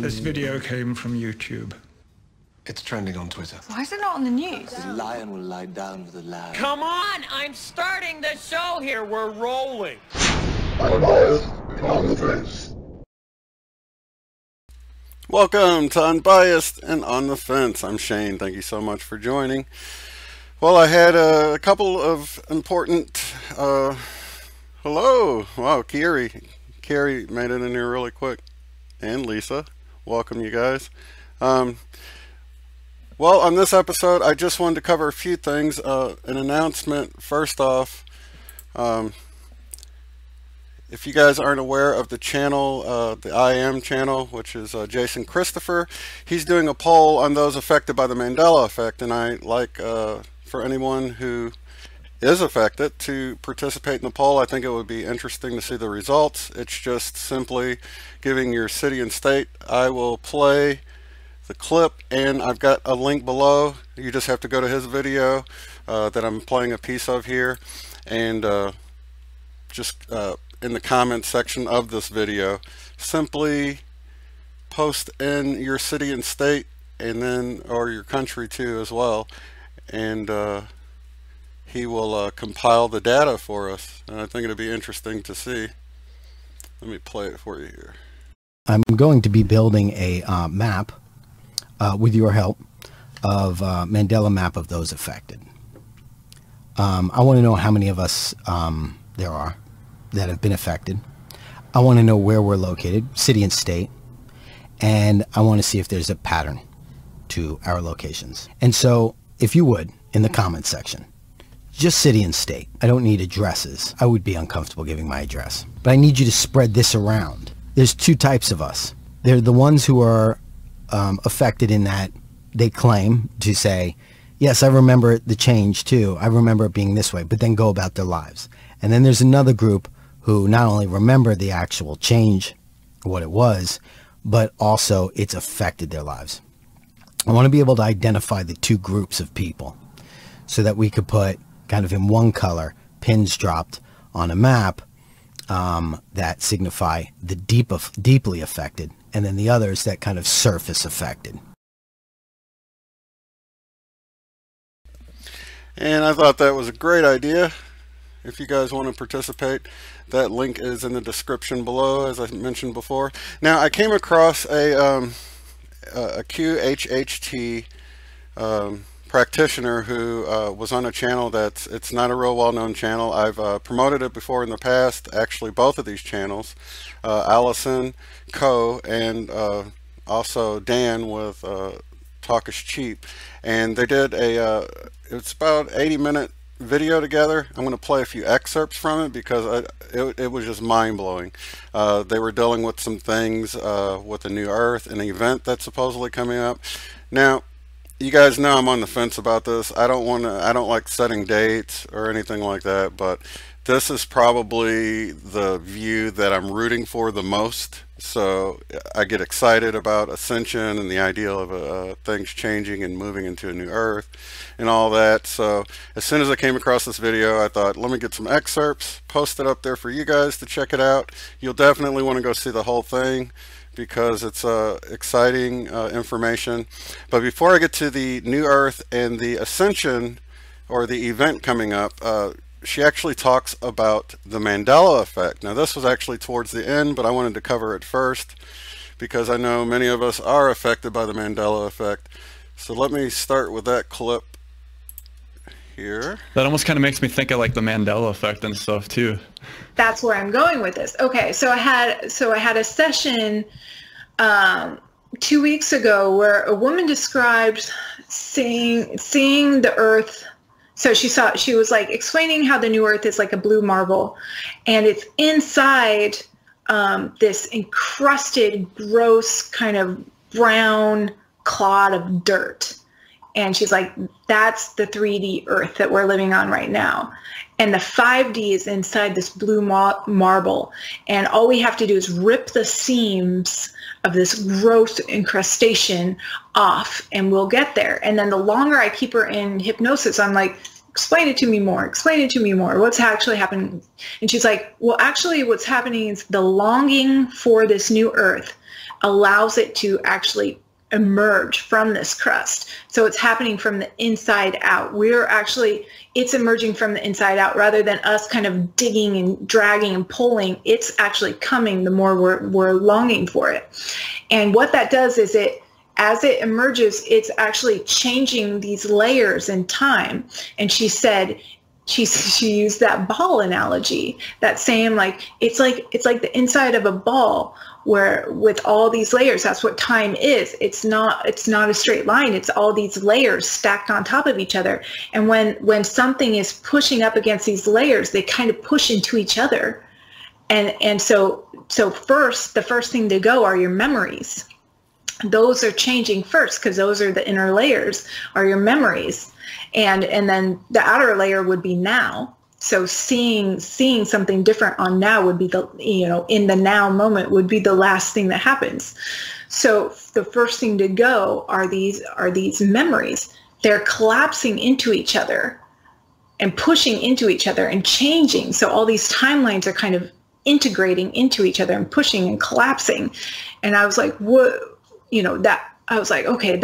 This video came from YouTube. It's trending on Twitter. Why is it not on the news? The lion will lie down with the lamb. Come on! I'm starting the show here! We're rolling! Unbiased and on the fence. Welcome to Unbiased and on the Fence. I'm Shane. Thank you so much for joining. Well, I had a couple of important... hello! Wow, Carrie made it in here really quick. And Lisa. Welcome, you guys. Well, on this episode, I just wanted to cover a few things. An announcement, first off. If you guys aren't aware of the channel, the I Am channel, which is Jason Kristofer, he's doing a poll on those affected by the Mandela effect. And I like for anyone who is affected to participate in the poll. I think it would be interesting to see the results. It's just simply giving your city and state. I will play the clip and I've got a link below. You just have to go to his video that I'm playing a piece of here, and just in the comment section of this video simply post in your city and state, and then or your country too as well, and he will compile the data for us, and I think it'll be interesting to see. Let me play it for you here. I'm going to be building a map with your help of Mandela map of those affected. I want to know how many of us there are that have been affected. I want to know where we're located, city and state, and I want to see if there's a pattern to our locations. And so if you would, in the comment section, just city and state. I don't need addresses. I would be uncomfortable giving my address. But I need you to spread this around. There's two types of us. They're the ones who are affected in that they claim to say, yes, I remember the change too. I remember it being this way, but then go about their lives. And then there's another group who not only remember the actual change, what it was, but also it's affected their lives. I want to be able to identify the two groups of people so that we could put kind of in one color pins dropped on a map that signify the deeply affected, and then the others that kind of surface affected. And I thought that was a great idea. If you guys want to participate, that link is in the description below, as I mentioned before. Now, I came across a QHHT practitioner who was on a channel it's not a real well-known channel. I've promoted it before in the past, actually both of these channels, Allison Coe and also Dan with Talk is Cheap, and they did it's about 80-minute video together. I'm going to play a few excerpts from it because it was just mind-blowing. They were dealing with some things with the New Earth, an event that's supposedly coming up. Now, you guys know I'm on the fence about this. I don't like setting dates or anything like that, but this is probably the view that I'm rooting for the most. So I get excited about Ascension and the idea of things changing and moving into a new earth and all that. So as soon as I came across this video, I thought, let me get some excerpts, post it up there for you guys to check it out. You'll definitely want to go see the whole thing because it's exciting information. But before I get to the new earth and the Ascension or the event coming up, she actually talks about the Mandela effect. Now, this was actually towards the end, but I wanted to cover it first because I know many of us are affected by the Mandela effect. So let me start with that clip here. That almost kind of makes me think of like the Mandela effect and stuff too. That's where I'm going with this. Okay, so I had a session 2 weeks ago where a woman described seeing the Earth. So she was like explaining how the new Earth is like a blue marble, and it's inside this encrusted, gross kind of brown clod of dirt. And she's like, that's the 3D Earth that we're living on right now. And the 5D is inside this blue marble. And all we have to do is rip the seams of this gross incrustation off and we'll get there. And then the longer I keep her in hypnosis, I'm like, explain it to me more. Explain it to me more. What's actually happening? And she's like, well, actually what's happening is the longing for this new earth allows it to actually emerge from this crust. So it's happening from the inside out. It's emerging from the inside out rather than us kind of digging and dragging and pulling. It's actually coming the more we're longing for it. And what that does is as it emerges, it's actually changing these layers in time. And she said, she used that ball analogy, that same, like, it's like the inside of a ball where with all these layers, that's what time is. It's not a straight line. It's all these layers stacked on top of each other. And when something is pushing up against these layers, they kind of push into each other. And so the first thing to go are your memories. Those are changing first because those are the inner layers, are your memories. And then the outer layer would be now. So seeing something different on now would be in the now moment would be the last thing that happens. So the first thing to go are these memories. They're collapsing into each other and pushing into each other and changing. So all these timelines are kind of integrating into each other and pushing and collapsing. And I was like, what? I was like, okay,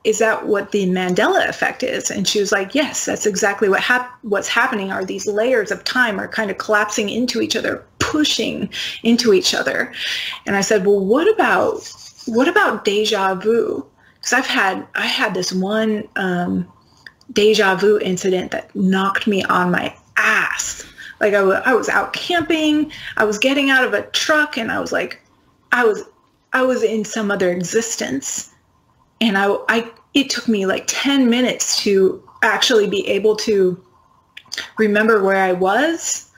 is that what the Mandela effect is? And she was like, yes, that's exactly what's happening. Are these layers of time are kind of collapsing into each other, pushing into each other. And I said, well, what about deja vu? Because I had this one deja vu incident that knocked me on my ass. Like I was out camping, I was getting out of a truck, and I was like, I was in some other existence. And it took me like 10 minutes to actually be able to remember where I was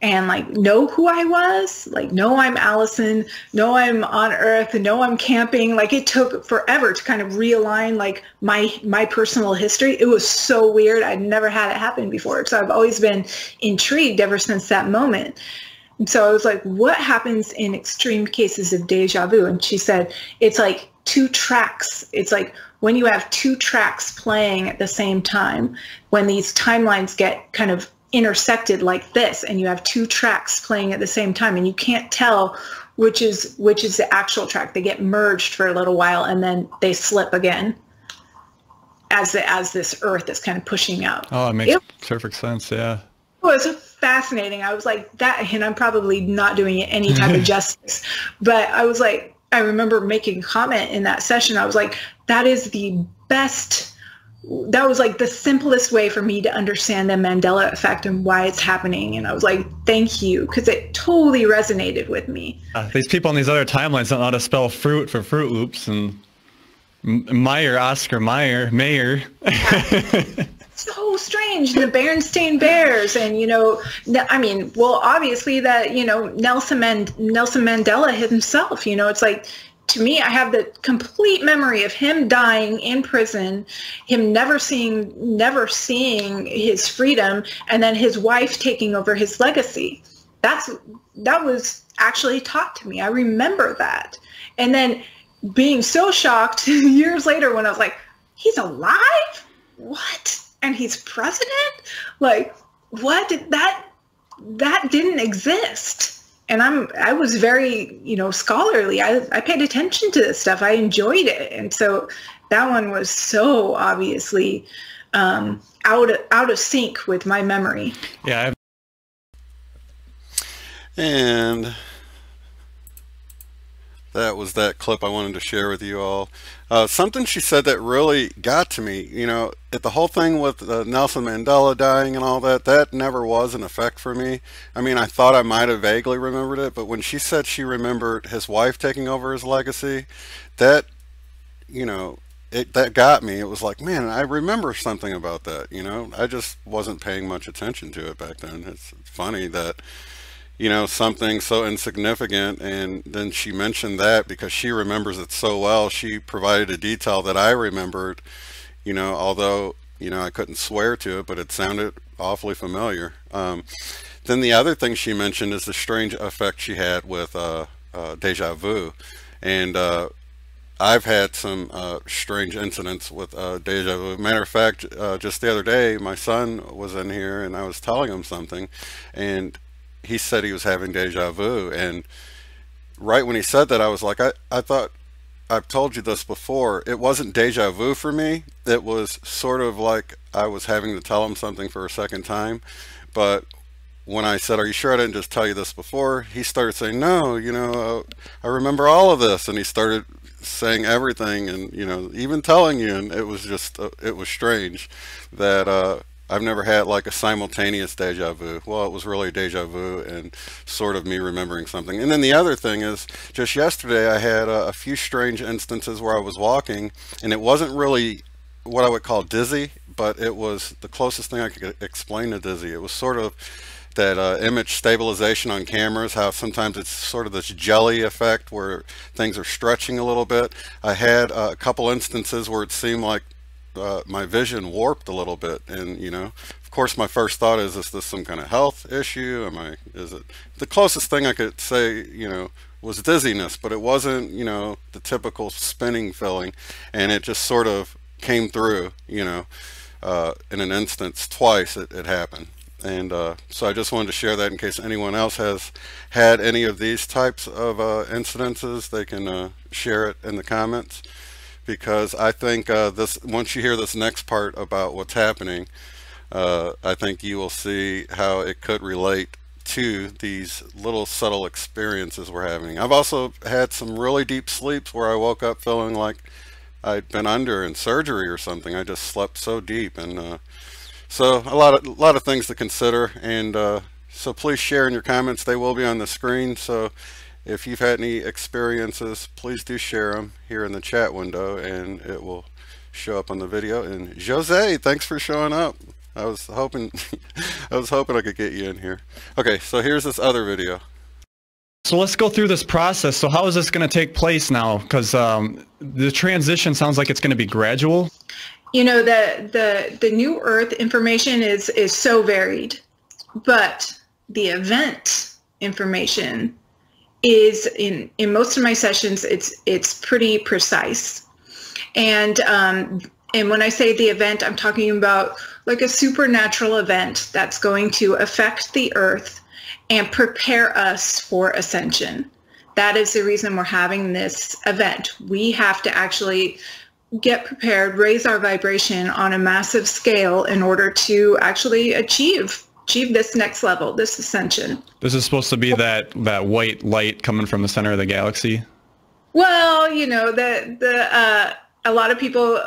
and like know who I was, like know I'm Allison, know I'm on Earth, and know I'm camping. Like it took forever to kind of realign like my personal history. It was so weird. I'd never had it happen before. So I've always been intrigued ever since that moment. And so I was like, what happens in extreme cases of deja vu? And she said, it's like two tracks. It's like when you have two tracks playing at the same time, when these timelines get kind of intersected like this, and you have two tracks playing at the same time, and you can't tell which is the actual track. They get merged for a little while, and then they slip again as this earth is kind of pushing out. Oh, it makes perfect sense. Yeah. It was fascinating. I was like that, and I'm probably not doing it any type of justice, but I was like, I remember making a comment in that session. I was like, that is the best, that was like the simplest way for me to understand the Mandela effect and why it's happening. And I was like, thank you, because it totally resonated with me. These people on these other timelines don't know how to spell fruit for Fruit Loops, and Meyer, Oscar Mayer. So strange. The Berenstain Bears, and obviously that Nelson Mandela himself. It's like, to me, I have the complete memory of him dying in prison, him never seeing his freedom, and then his wife taking over his legacy. That was actually taught to me. I remember that, and then being so shocked years later when I was like, he's alive? What? And he's president? Like, what? That didn't exist. And I was very, scholarly. I paid attention to this stuff. I enjoyed it. And so that one was so obviously out of sync with my memory. Yeah. And that was that clip I wanted to share with you all. Something she said that really got to me, the whole thing with Nelson Mandela dying and all that never was an effect for me. I mean, I thought I might have vaguely remembered it, but when she said she remembered his wife taking over his legacy, that got me. It was like, man, I remember something about that. I just wasn't paying much attention to it back then. It's funny that something so insignificant, and then she mentioned that because she remembers it so well. She provided a detail that I remembered, although I couldn't swear to it, but it sounded awfully familiar. Then the other thing she mentioned is the strange effect she had with deja vu, and I've had some strange incidents with deja vu. Matter of fact, just the other day, my son was in here and I was telling him something, and he said he was having deja vu. And right when he said that, I was like, I thought I've told you this before. It wasn't deja vu for me. It was sort of like I was having to tell him something for a second time. But when I said, are you sure I didn't just tell you this before? He started saying, no, you know, I remember all of this. And he started saying everything and, you know, even telling you. And it was just, it was strange that I've never had like a simultaneous deja vu. Well, it was really deja vu and sort of me remembering something. And then the other thing is, just yesterday I had a few strange instances where I was walking, and it wasn't really what I would call dizzy, but it was the closest thing I could explain to dizzy. It was sort of that image stabilization on cameras, how sometimes it's sort of this jelly effect where things are stretching a little bit. I had a couple instances where it seemed like my vision warped a little bit, and you know, of course my first thought is this some kind of health issue? Is it the closest thing I could say, you know, was dizziness, but it wasn't, you know, the typical spinning feeling, and it just sort of came through, you know, in an instance twice it happened. And so I just wanted to share that in case anyone else has had any of these types of incidences. They can share it in the comments, because I think once you hear this next part about what's happening, I think you will see how it could relate to these little subtle experiences we're having. I've also had some really deep sleeps where I woke up feeling like I'd been under in surgery or something. I just slept so deep, and so a lot of things to consider. And so please share in your comments. They will be on the screen. So if you've had any experiences, please do share them here in the chat window, and it will show up on the video. And Jose, thanks for showing up. I was hoping I could get you in here. Okay, so here's this other video. So let's go through this process. So how is this going to take place now? Because the transition sounds like it's going to be gradual. You know, the new Earth information is so varied, but the event information is in most of my sessions, it's pretty precise. And when I say the event, I'm talking about like a supernatural event that's going to affect the Earth and prepare us for ascension. That is the reason we're having this event. We have to actually get prepared, raise our vibration on a massive scale in order to actually achieve this next level, this ascension. This is supposed to be that white light coming from the center of the galaxy? Well, you know, a lot of people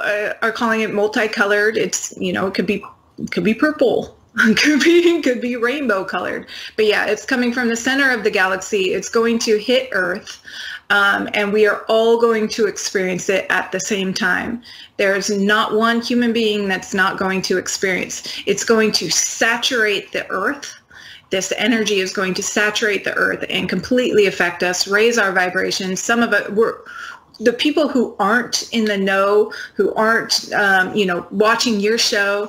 are calling it multicolored. It's, you know, it could be purple, could be rainbow colored. But yeah, it's coming from the center of the galaxy. It's going to hit Earth, and we are all going to experience it at the same time. There's not one human being that's not going to experience. It's going to saturate the Earth. This energy is going to saturate the Earth and completely affect us, raise our vibrations. Some of it, the people who aren't in the know, who aren't, you know, watching your show,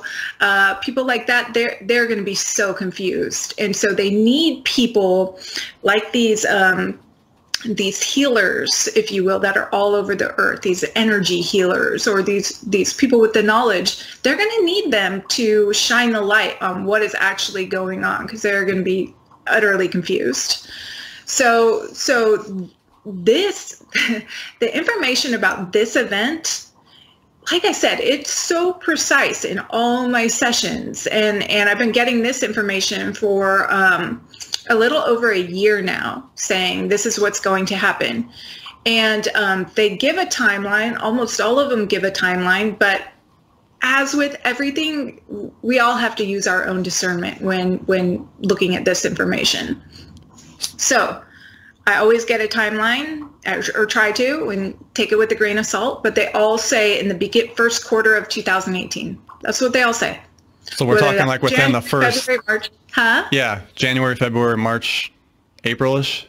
people like that, they're going to be so confused. And so they need people like these healers, if you will, that are all over the Earth, these energy healers, or these people with the knowledge. They're going to need them to shine the light on what is actually going on, because they're going to be utterly confused. So this, the information about this event, like I said, it's so precise in all my sessions, and I've been getting this information for a little over a year now, saying this is what's going to happen. And they give a timeline. Almost all of them give a timeline, but as with everything, we all have to use our own discernment when looking at this information. So I always get a timeline, or try to, and take it with a grain of salt, but they all say in the first quarter of 2018. That's what they all say. So we're talking like within the first... February, March. Huh? Yeah, January, February, March, April-ish?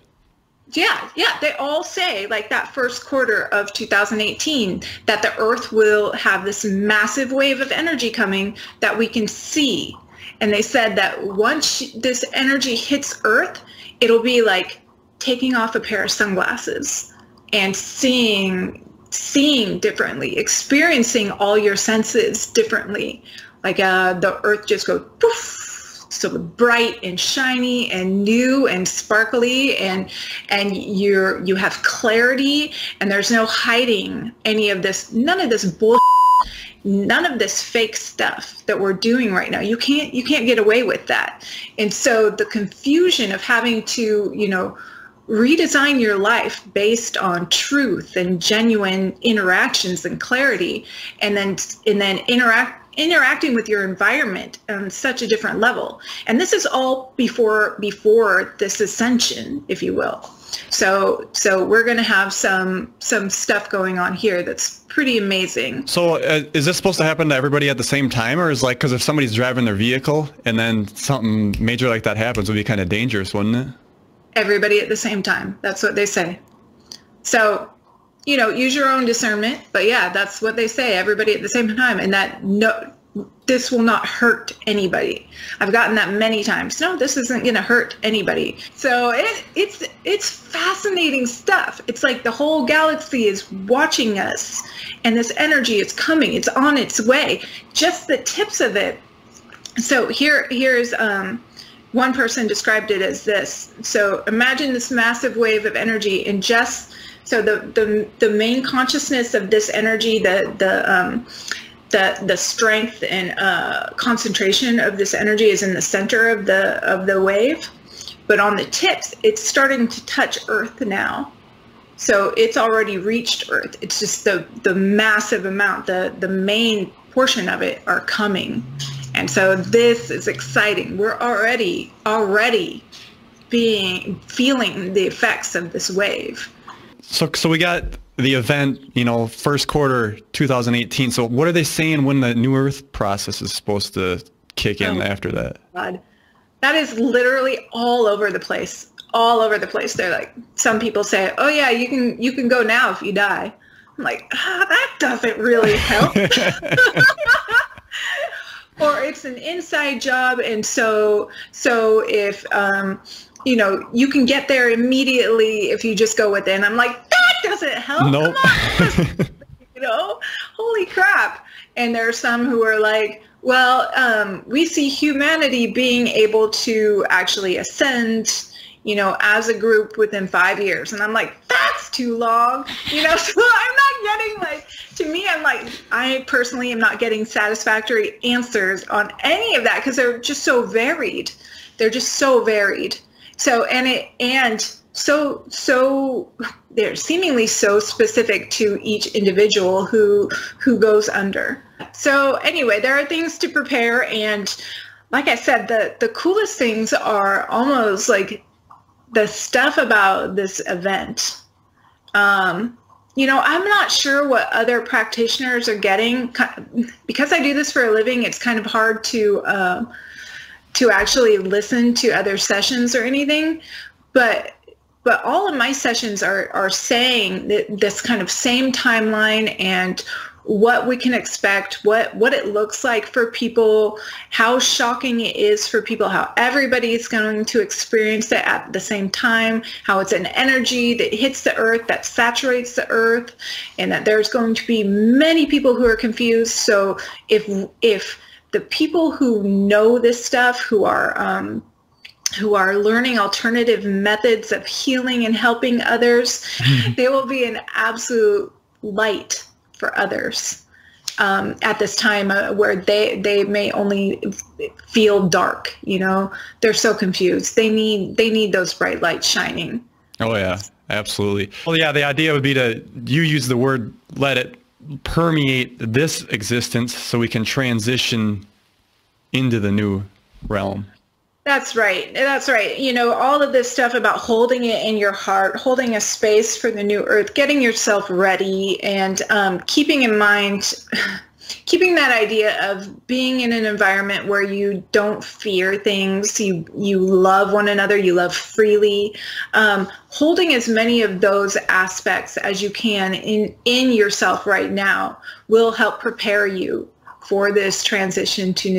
Yeah, they all say like that first quarter of 2018 that the Earth will have this massive wave of energy coming that we can see. And they said that once this energy hits Earth, it'll be like taking off a pair of sunglasses and seeing seeing differently, experiencing all your senses differently. Like the earth just goes poof, so bright and shiny and new and sparkly, and you have clarity, and there's no hiding any of this, none of this bullshit, none of this fake stuff that we're doing right now. You can't get away with that. And so the confusion of having to, redesign your life based on truth and genuine interactions and clarity, and then interacting with your environment on such a different level. And this is all before this ascension, if you will. So we're going to have some stuff going on here that's pretty amazing. So is this supposed to happen to everybody at the same time, or is like, because if somebody's driving their vehicle and then something major like that happens, it would be kind of dangerous, wouldn't it? Everybody at the same time. That's what they say. So, use your own discernment, but yeah, that's what they say, everybody at the same time. And that, no, this will not hurt anybody. I've gotten that many times. No, this isn't going to hurt anybody. So it's fascinating stuff. It's like the whole galaxy is watching us, and this energy is coming. It's on its way. Just the tips of it. So here's one person described it as this. So imagine this massive wave of energy, and just so the main consciousness of this energy, the strength and concentration of this energy is in the center of the wave, but on the tips, it's starting to touch Earth now. So it's already reached Earth. It's just the massive amount, the main portion of it are coming. And so this is exciting. We're already feeling the effects of this wave. So we got the event, first quarter 2018. So what are they saying when the New Earth process is supposed to kick in after that? God, that is literally all over the place. All over the place. They're like, some people say, "Oh yeah, you can go now if you die." I'm like, that doesn't really help. Or it's an inside job, and so if you can get there immediately if you just go within. I'm like, that doesn't help. Nope. Come on. Holy crap. And there are some who are like, well, we see humanity being able to actually ascend, as a group within 5 years. And I'm like, that's too long. So I'm not getting I personally am not getting satisfactory answers on any of that, because they're just so varied. They're just so varied. So, so they're seemingly so specific to each individual who goes under. So anyway, there are things to prepare. And like I said, the coolest things are almost like the stuff about this event. I'm not sure what other practitioners are getting. Because I do this for a living, it's kind of hard to actually listen to other sessions or anything. But all of my sessions are saying that this kind of same timeline, and what we can expect, what it looks like for people, how shocking it is for people, how everybody is going to experience it at the same time, how it's an energy that hits the earth, that saturates the earth, and that there's going to be many people who are confused. So if the people who know this stuff, who are learning alternative methods of healing and helping others, they will be an absolute light for others at this time where they may only feel dark. They're so confused. They need those bright lights shining. Oh yeah, absolutely. Well, yeah, the idea would be you use the word, let it permeate this existence so we can transition into the new realm. That's right. That's right. All of this stuff about holding it in your heart, holding a space for the new earth, getting yourself ready, and keeping in mind, keeping that idea of being in an environment where you don't fear things, you love one another, you love freely, holding as many of those aspects as you can in yourself right now will help prepare you for this transition to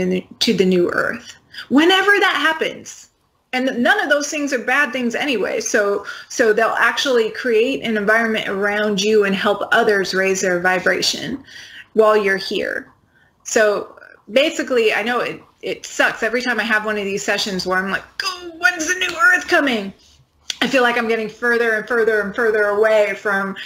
the new earth. Whenever that happens, And none of those things are bad things anyway. So they'll actually create an environment around you and help others raise their vibration while you're here. So basically, I know it sucks every time I have one of these sessions where I'm like, oh, when's the new Earth coming? I feel like I'm getting further and further and further away from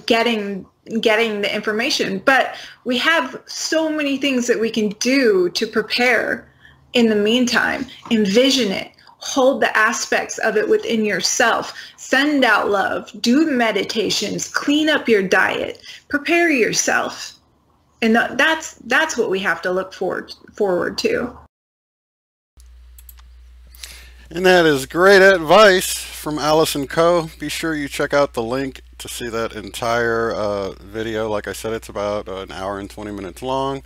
getting the information. But we have so many things that we can do to prepare in the meantime. Envision it. Hold the aspects of it within yourself. Send out love. Do the meditations. Clean up your diet. Prepare yourself. And that's what we have to look forward to. And that is great advice from Allison Coe. Be sure you check out the link to see that entire video. Like I said, it's about an hour and 20 minutes long,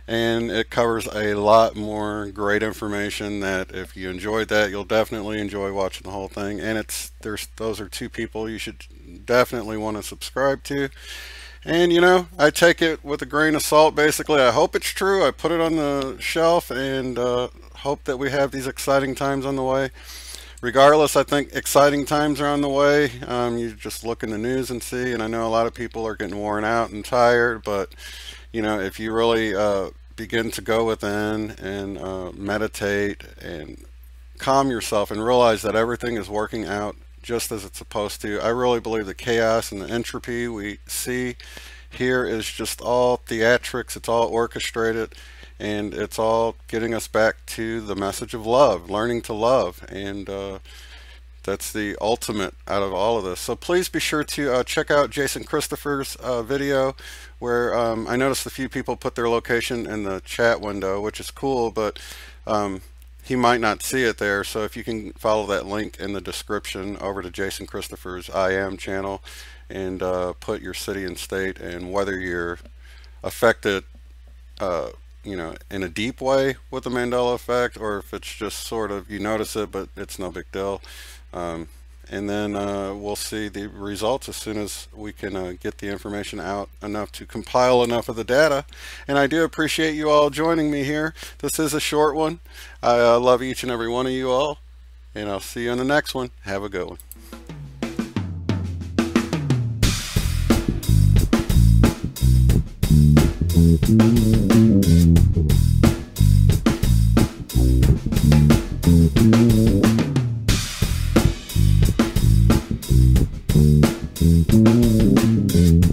and it covers a lot more great information that if you enjoyed that, you'll definitely enjoy watching the whole thing. And those are two people you should definitely want to subscribe to. And you know, I take it with a grain of salt. Basically, I hope it's true. I put it on the shelf and hope that we have these exciting times on the way. Regardless, I think exciting times are on the way. You just look in the news and see, and I know a lot of people are getting worn out and tired, but you know, if you really begin to go within and meditate and calm yourself and realize that everything is working out just as it's supposed to. I really believe the chaos and the entropy we see here is just all theatrics. It's all orchestrated, and it's all getting us back to the message of love, learning to love, and that's the ultimate out of all of this. So please be sure to check out Jason Kristofer's video, where I noticed a few people put their location in the chat window, which is cool, but he might not see it there. So if you can follow that link in the description over to Jason Kristofer's I Am channel and put your city and state and whether you're affected you know, in a deep way with the Mandela effect, or if it's just sort of you notice it but it's no big deal. And then we'll see the results as soon as we can get the information out enough to compile enough of the data. And I do appreciate you all joining me here. This is a short one. I love each and every one of you all, and I'll see you in the next one. Have a good one. Thank you.